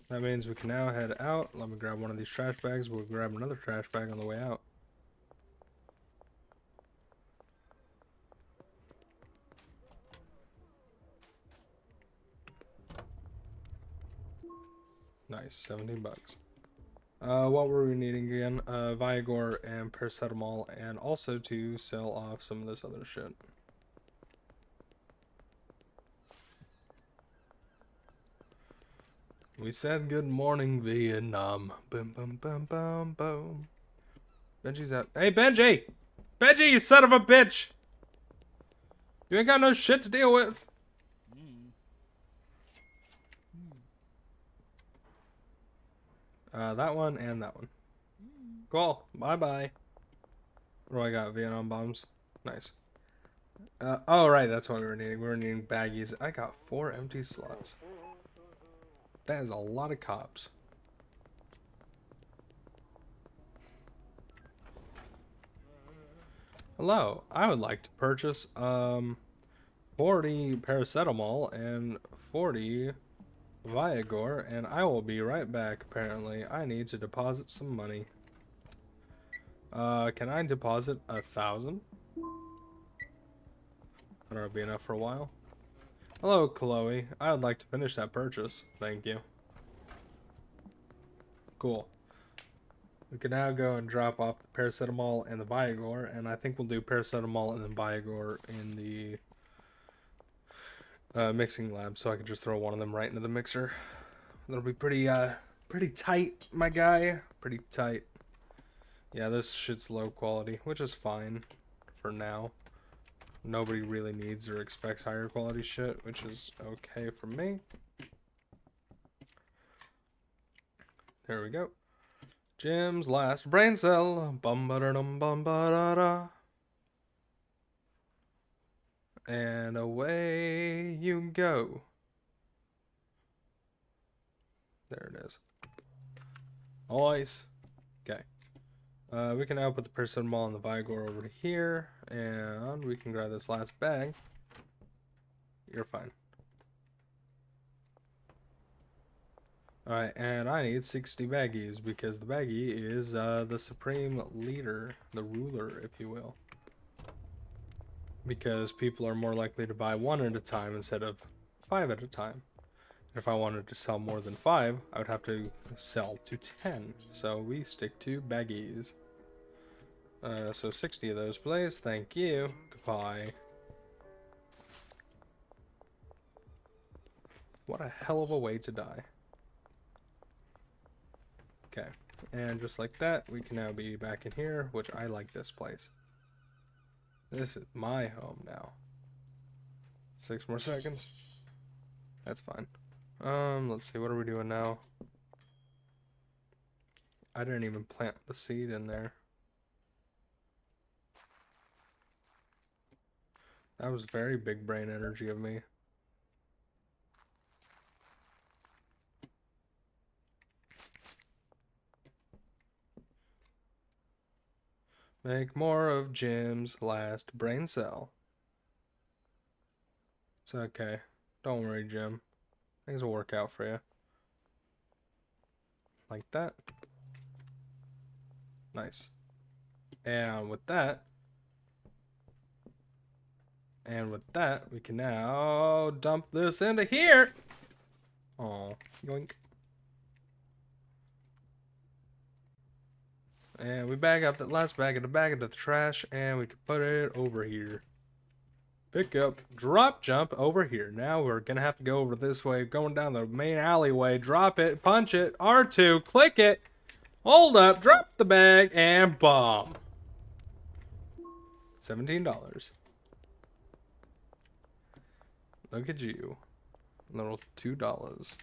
That means we can now head out. Let me grab one of these trash bags. We'll grab another trash bag on the way out. Nice, 17 bucks. What were we needing again? Viagra and paracetamol, and also to sell off some of this other shit. We said good morning, Vietnam. Boom, boom, boom, boom, boom. Benji's out. Hey, Benji! Benji, you son of a bitch! You ain't got no shit to deal with. That one and that one. Cool. Bye-bye. What do I got? Vietnam bombs. Nice. Oh, right. That's what we were needing. We were needing baggies. I got 4 empty slots. That is a lot of cops. Hello. I would like to purchase 40 paracetamol and 40 Viagra, and I will be right back. Apparently, I need to deposit some money. Can I deposit 1,000? That'll be enough for a while. Hello, Chloe. I would like to finish that purchase. Thank you. Cool. We can now go and drop off the paracetamol and the Viagra, and I think we'll do paracetamol and then Viagra in the mixing lab, so I can just throw one of them right into the mixer. That'll be pretty tight, my guy. Pretty tight. Yeah, this shit's low quality, which is fine for now. Nobody really needs or expects higher quality shit, which is okay for me. There we go. Jim's last brain cell. Bum ba dum bum ba da da. And away you go. There it is. Nice. Okay. We can now put the paracetamol and the Viagra over to here, and we can grab this last bag. You're fine. Alright, and I need 60 baggies, because the baggie is the supreme leader, the ruler, if you will. Because people are more likely to buy 1 at a time instead of 5 at a time. And if I wanted to sell more than 5, I would have to sell to 10. So we stick to baggies. So 60 of those, please. Thank you. Goodbye. What a hell of a way to die. Okay. And just like that, we can now be back in here, which I like this place. This is my home now. 6 more seconds. That's fine. Let's see, what are we doing now? I didn't even plant the seed in there. That was very big brain energy of me. Make more of Jim's last brain cell. It's okay. Don't worry, Jim. Things will work out for you. Like that. Nice. And with that, we can now dump this into here. Oh, yoink. And we bag up that last bag of the trash, and we can put it over here. Pick up, drop, jump over here. Now we're gonna have to go over this way, going down the main alleyway. Drop it, punch it, R2, click it, hold up, drop the bag, and bomb. $17. Look at you. Little $2.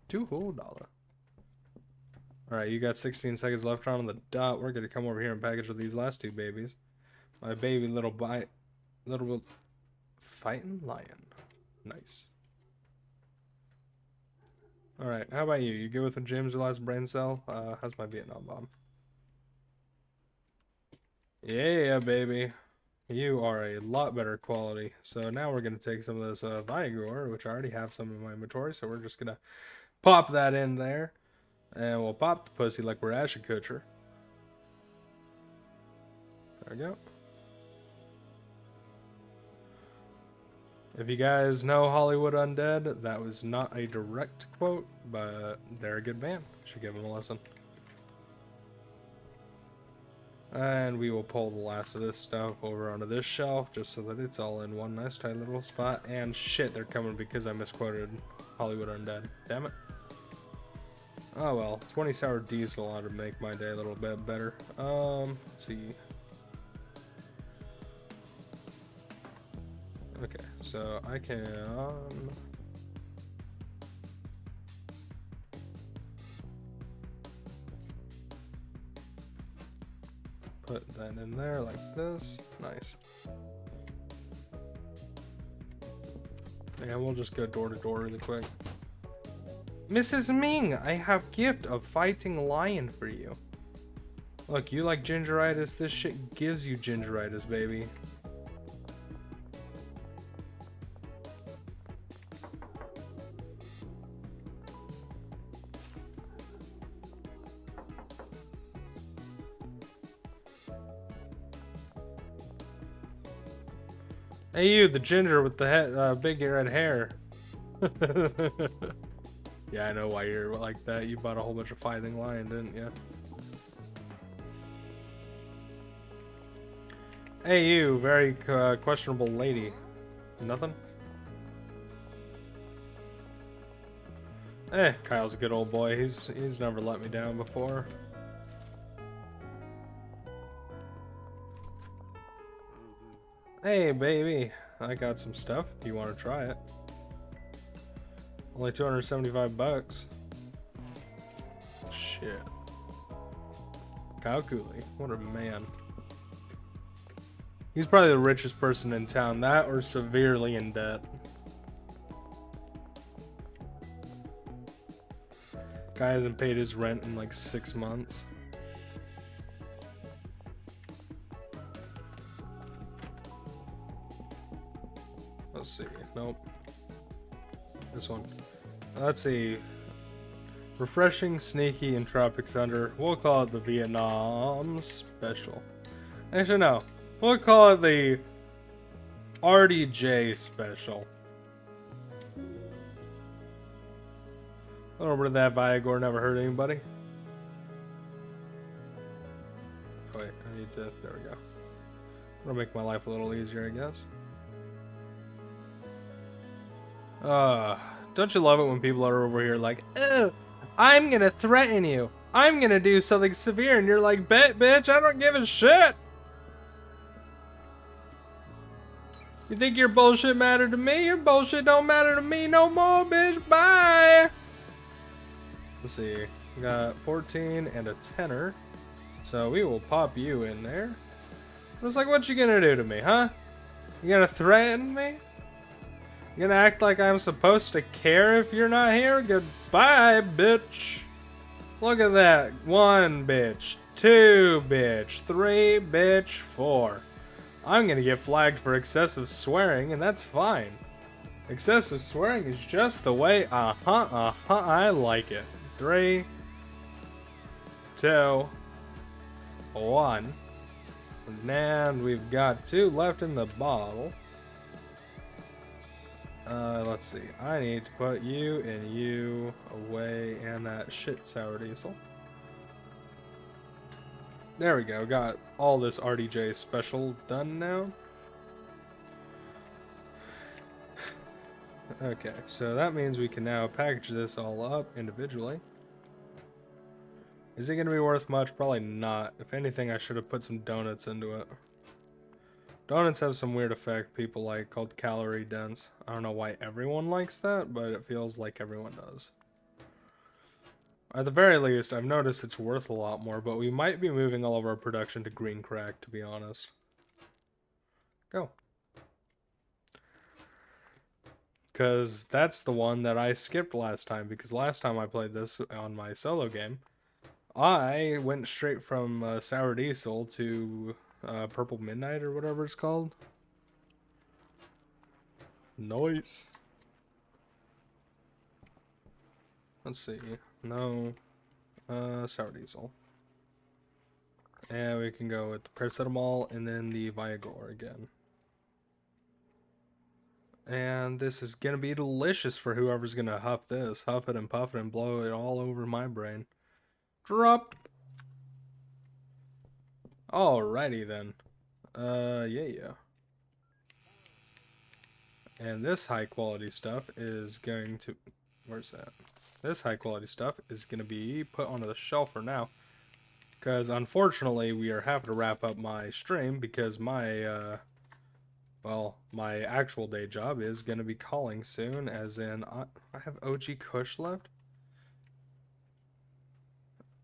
$2 whole dollar. Alright, you got 16 seconds left on the dot. We're gonna come over here and package with these last two babies. My baby little fighting lion. Nice. Alright, how about you? You good with the James' last brain cell? How's my Vietnam bomb? Yeah, baby. You are a lot better quality. So now we're going to take some of this Viagra, which I already have some in my inventory. So we're just going to pop that in there. And we'll pop the pussy like we're Ashton Kutcher. There we go. If you guys know Hollywood Undead, that was not a direct quote, but they're a good band. Should give them a listen. And we will pull the last of this stuff over onto this shelf, just so that it's all in one nice tight little spot. And shit, they're coming because I misquoted Hollywood Undead. Damn it. Oh well, 20 sour diesel ought to make my day a little bit better. Let's see. Okay, so I can put that in there like this. Nice. And we'll just go door to door really quick. Mrs. Ming, I have gift of fighting lion for you. Look, you like gingeritis? This shit gives you gingeritis, baby. Hey you, the ginger with the head, big red hair. Yeah, I know why you're like that. You bought a whole bunch of fighting lion, didn't you? Hey you, very questionable lady. Nothing? Kyle's a good old boy. He's never let me down before. Hey baby, I got some stuff if you want to try it. Only 275 bucks. Shit. Kyle Cooley, what a man. He's probably the richest person in town, that or severely in debt. Guy hasn't paid his rent in like 6 months. Let's see. Nope. This one. Let's see. Refreshing, sneaky, and Tropic Thunder. We'll call it the Vietnam Special. Actually, no. We'll call it the RDJ Special. A little bit of that Viagra never hurt anybody. Wait, I need to. There we go. That'll make my life a little easier, I guess. Don't you love it when people are over here like, oh, I'm gonna threaten you. I'm gonna do something severe, and you're like, bet, bitch, I don't give a shit. You think your bullshit matter to me? Your bullshit don't matter to me no more, bitch. Bye. Let's see. We got 14 and a tenner. So we will pop you in there. It's like, what you gonna do to me, huh? You gonna threaten me? You gonna act like I'm supposed to care if you're not here? Goodbye, bitch. Look at that. 1 bitch. 2 bitch. 3 bitch. 4. I'm gonna get flagged for excessive swearing, and that's fine. Excessive swearing is just the way, I like it. 3, 2, 1. And we've got 2 left in the bottle. Let's see. I need to put you and you away and that shit sour diesel. There we go. Got all this RDJ special done now. Okay, so that means we can now package this all up individually. Is it going to be worth much? Probably not. If anything, I should have put some donuts into it. Donuts have some weird effect people like called calorie dense. I don't know why everyone likes that, but it feels like everyone does. At the very least, I've noticed it's worth a lot more, but we might be moving all of our production to green crack, to be honest. Go. Because that's the one that I skipped last time, because last time I played this on my solo game, I went straight from Sour Diesel to Purple Midnight or whatever it's called. Nice. Let's see. No. Sour Diesel. And we can go with the paracetamol and then the Viagra again. And this is gonna be delicious for whoever's gonna huff this. Huff it and puff it and blow it all over my brain. Drop! Alrighty then. Yeah. And this high quality stuff is going to... Where's that? This high quality stuff is going to be put onto the shelf for now. Because unfortunately, we are having to wrap up my stream because my, well, my actual day job is going to be calling soon, as in, I have OG Kush left?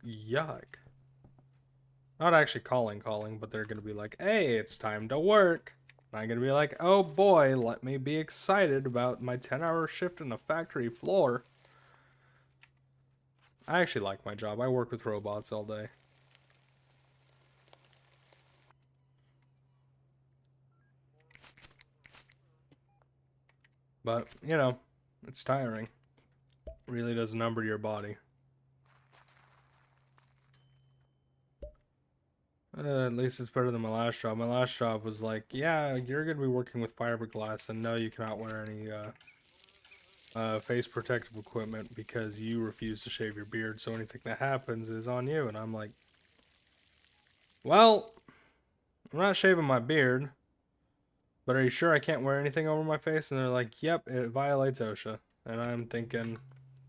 Yuck. Not actually calling, but they're going to be like, hey, it's time to work. And I'm going to be like, oh boy, let me be excited about my 10-hour shift in the factory floor. I actually like my job. I work with robots all day. But, you know, it's tiring. It really does number your body. At least it's better than my last job. My last job was like, yeah, you're going to be working with fiberglass, and no, you cannot wear any face protective equipment because you refuse to shave your beard, so anything that happens is on you. And I'm like, well, I'm not shaving my beard, but are you sure I can't wear anything over my face? And they're like, yep, it violates OSHA. And I'm thinking,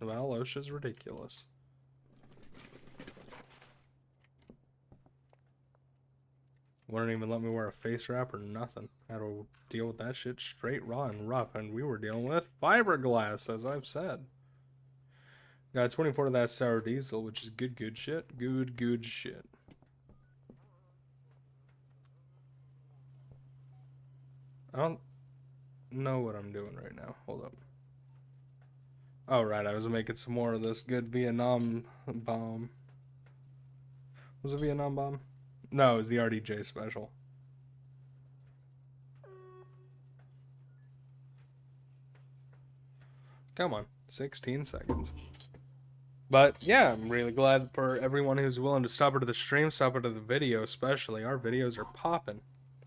well, OSHA's ridiculous. Wouldn't even let me wear a face wrap or nothing. Had to deal with that shit straight raw and rough, and we were dealing with fiberglass, as I've said. Got 24 of that sour diesel, which is good shit. Good shit. I don't know what I'm doing right now. Hold up. Oh, right, I was making some more of this good Vietnam bomb. Was it Vietnam bomb? No, it was the RDJ special. Come on, 16 seconds. But yeah, I'm really glad for everyone who's willing to stop into the stream, stop into the video, especially. Our videos are popping.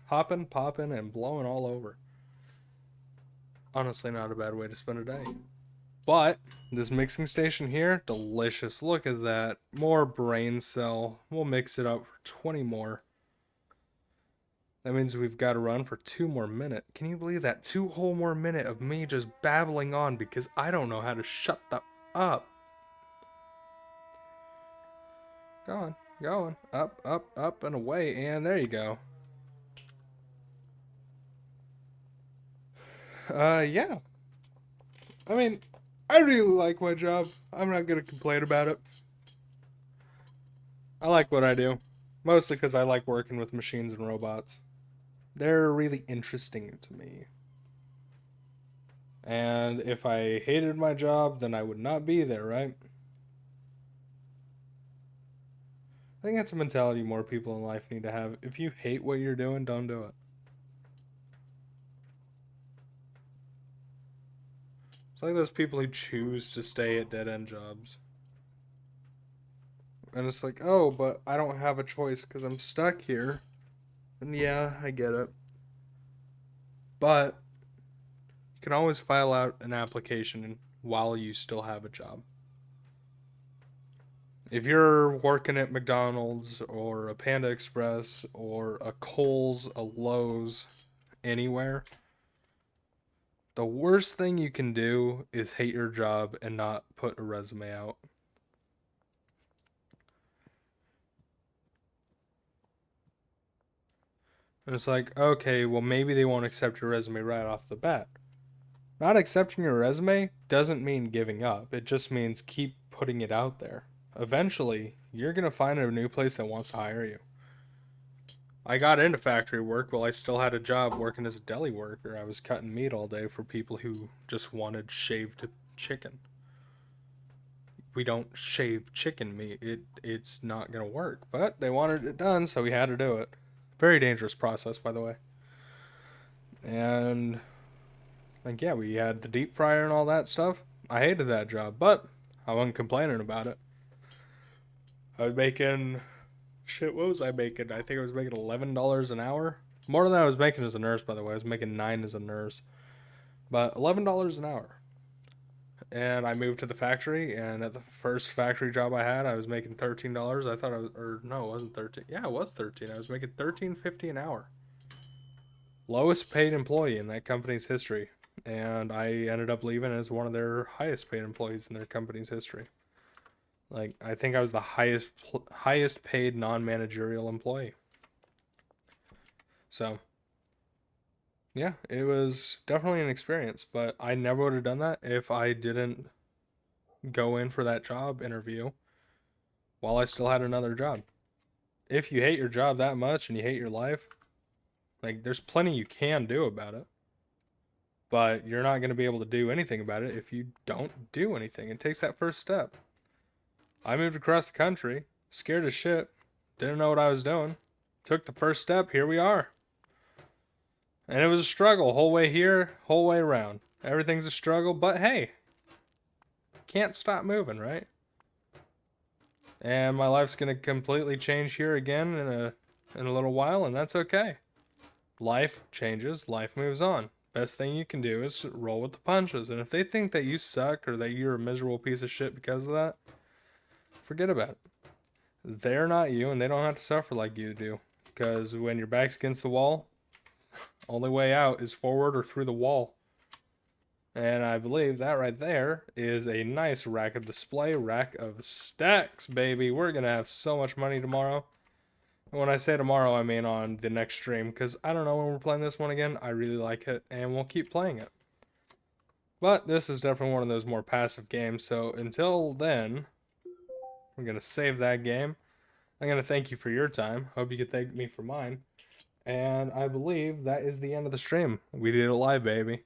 Popping, and blowing all over. Honestly, not a bad way to spend a day. But this mixing station here, delicious. Look at that. More brain cell. We'll mix it up for 20 more. That means we've got to run for 2 more minutes. Can you believe that? 2 whole more minutes of me just babbling on because I don't know how to shut the up. Going. Up, and away. And there you go. Yeah. I mean, I really like my job. I'm not gonna complain about it. I like what I do. Mostly because I like working with machines and robots. They're really interesting to me. And if I hated my job, then I would not be there, right? I think that's a mentality more people in life need to have. If you hate what you're doing, don't do it. It's like those people who choose to stay at dead-end jobs. And it's like, oh, but I don't have a choice because I'm stuck here. And yeah, I get it. But you can always file out an application while you still have a job. If you're working at McDonald's or a Panda Express or a Kohl's, a Lowe's, anywhere, The worst thing you can do is hate your job and not put a resume out. And it's like, okay, well, maybe they won't accept your resume right off the bat. Not accepting your resume doesn't mean giving up, it just means keep putting it out there. Eventually, you're going to find a new place that wants to hire you. I got into factory work while I still had a job working as a deli worker. I was cutting meat all day for people who just wanted shaved chicken. We don't shave chicken meat. It's not gonna work. But they wanted it done, so we had to do it. Very dangerous process, by the way. And like yeah, we had the deep fryer and all that stuff. I hated that job, but I wasn't complaining about it. I was making shit. What was I making? I think I was making $11 an hour. More than I was making as a nurse, by the way. I was making 9 as a nurse, but $11 an hour. And I moved to the factory, and at the first factory job I had, I was making $13. I thought I was, or no, it wasn't 13. Yeah, it was 13. I was making 13.50 an hour. Lowest paid employee in that company's history, and I ended up leaving as one of their highest paid employees in their company's history. Like I think I was the highest paid non-managerial employee. So yeah, it was definitely an experience, but I never would have done that if I didn't go in for that job interview while I still had another job. If you hate your job that much and you hate your life, like there's plenty you can do about it. But you're not going to be able to do anything about it if you don't do anything. It takes that first step. I moved across the country, scared as shit, didn't know what I was doing. Took the first step, here we are. And it was a struggle, whole way here, whole way around. Everything's a struggle, but hey, can't stop moving, right? And my life's gonna completely change here again in a little while, and that's okay. Life changes, life moves on. Best thing you can do is roll with the punches. And if they think that you suck or that you're a miserable piece of shit because of that, forget about it. They're not you, and they don't have to suffer like you do. Because when your back's against the wall, only way out is forward or through the wall. And I believe that right there is a nice rack of display, rack of stacks, baby. We're going to have so much money tomorrow. And when I say tomorrow, I mean on the next stream, because I don't know when we're playing this one again. I really like it, and we'll keep playing it. But this is definitely one of those more passive games, so until then, we're going to save that game. I'm going to thank you for your time. Hope you could thank me for mine. And I believe that is the end of the stream. We did it live, baby.